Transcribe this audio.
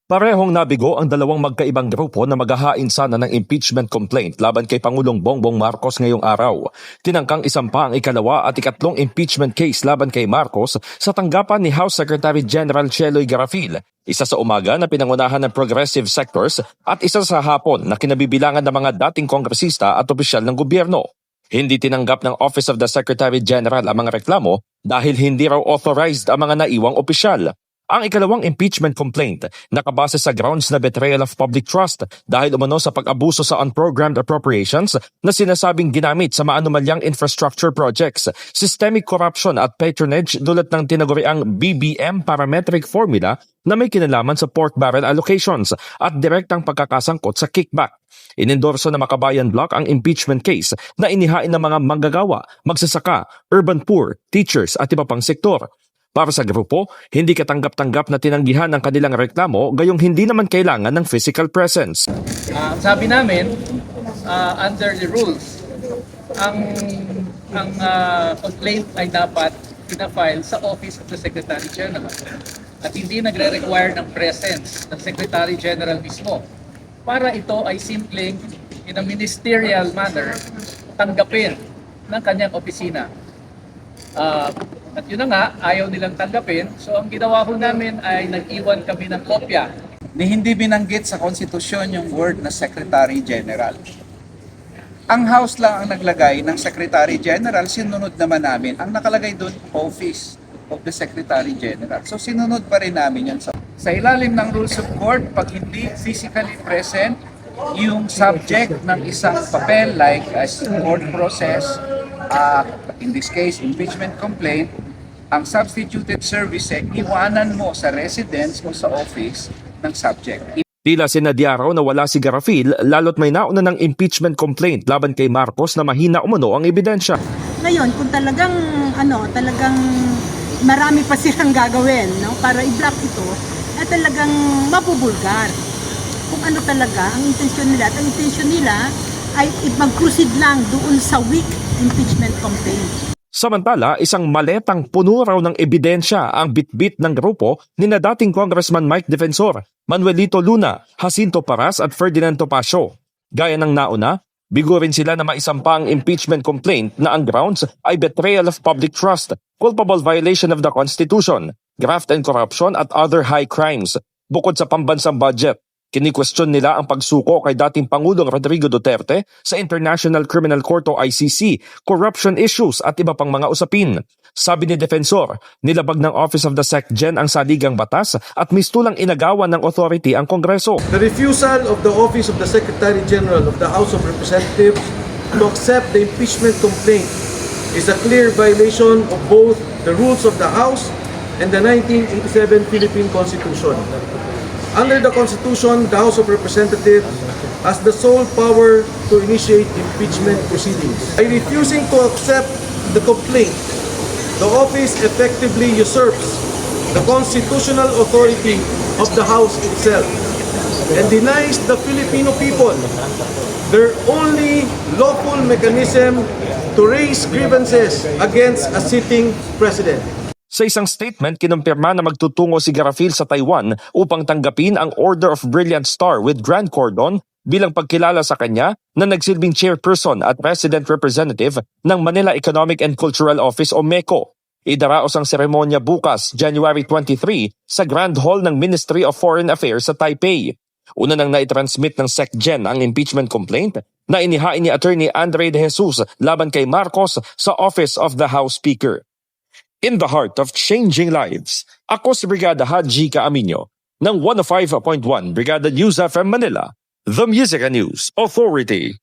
Parehong nabigo ang dalawang magkaibang grupo na maghahain sana ng impeachment complaint laban kay Pangulong Bongbong Marcos ngayong araw. Tinangkang isampa ang ikalawa at ikatlong impeachment case laban kay Marcos sa tanggapan ni House Secretary General Cheloy Garafil. Isa sa umaga na pinangunahan ng progressive sectors at isa sa hapon na kinabibilangan ng mga dating kongresista at opisyal ng gobyerno. Hindi tinanggap ng Office of the Secretary General ang mga reklamo dahil hindi raw authorized ang mga naiwang opisyal. Ang ikalawang impeachment complaint nakabase sa grounds na betrayal of public trust dahil umano sa pag-abuso sa unprogrammed appropriations na sinasabing ginamit sa maanumalyang infrastructure projects, systemic corruption at patronage dulot ng tinaguriang BBM parametric formula na may kinalaman sa pork barrel allocations at direktang pagkakasangkot sa kickback. Inendorso na Makabayan Bloc ang impeachment case na inihain ng mga manggagawa, magsasaka, urban poor, teachers at iba pang sektor. Para sa grupo, hindi katanggap-tanggap na tinanggihan ang kanilang reklamo gayong hindi naman kailangan ng physical presence. Sabi namin, under the rules, ang complaint ay dapat pinafile sa Office of the Secretary General at hindi nagre-require ng presence ng Secretary General mismo para ito ay simpleng in a ministerial manner tanggapin ng kanyang opisina. At yun na nga, ayaw nilang tanggapin. So ang ginawa ko namin ay nag-iwan kami ng kopya. Ni hindi binanggit sa konstitusyon yung word na Secretary General. Ang House lang ang naglagay ng Secretary General, sinunod naman namin. Ang nakalagay doon, Office of the Secretary General. So sinunod pa rin namin yun. Sa ilalim ng Rules of Court, pag hindi physically present, yung subject ng isang papel like as court process, in this case, impeachment complaint, ang substituted service ay iwanan mo sa residence o sa office ng subject. Tila sinadya raw na wala si Garafil lalo't may nauna ng impeachment complaint laban kay Marcos na mahina umano ang ebidensya. Ngayon, kung talagang marami pa silang gagawin, no, para i-block ito, ay talagang mabubulgar. Kung ano talaga ang intensyon nila. At ang intensyon nila ay mag-proceed lang doon sa weak impeachment complaint. Samantala, isang maletang puno raw ng ebidensya ang bitbit ng grupo ni na dating Congressman Mike Defensor, Manuelito Luna, Jacinto Paras at Ferdinand Topacio. Gaya ng nauna, bigo rin sila na maisampa ang impeachment complaint na ang grounds ay betrayal of public trust, culpable violation of the Constitution, graft and corruption at other high crimes. Bukod sa pambansang budget, kini-question nila ang pagsuko kay dating Pangulong Rodrigo Duterte sa International Criminal Court o ICC, corruption issues at iba pang mga usapin. Sabi ni Defensor, nilabag ng Office of the SecGen ang saligang batas at mistulang inagawan ng authority ang Kongreso. The refusal of the Office of the Secretary General of the House of Representatives to accept the impeachment complaint is a clear violation of both the rules of the House and the 1987 Philippine Constitution. Under the Constitution, the House of Representatives has the sole power to initiate impeachment proceedings. By refusing to accept the complaint, the office effectively usurps the constitutional authority of the House itself and denies the Filipino people their only lawful mechanism to raise grievances against a sitting president. Sa isang statement, kinumpirma na magtutungo si Garafil sa Taiwan upang tanggapin ang Order of Brilliant Star with Grand Cordon bilang pagkilala sa kanya na nagsilbing chairperson at resident representative ng Manila Economic and Cultural Office o MECO. Idaraos ang seremonya bukas, January 23, sa Grand Hall ng Ministry of Foreign Affairs sa Taipei. Una nang naitransmit ng SecGen ang impeachment complaint na inihain ni Attorney Andre De Jesus laban kay Marcos sa Office of the House Speaker. In the heart of changing lives, ako si Brigada Haji Caaminio ng 105.1 Brigada News FM Manila, The Music and News Authority.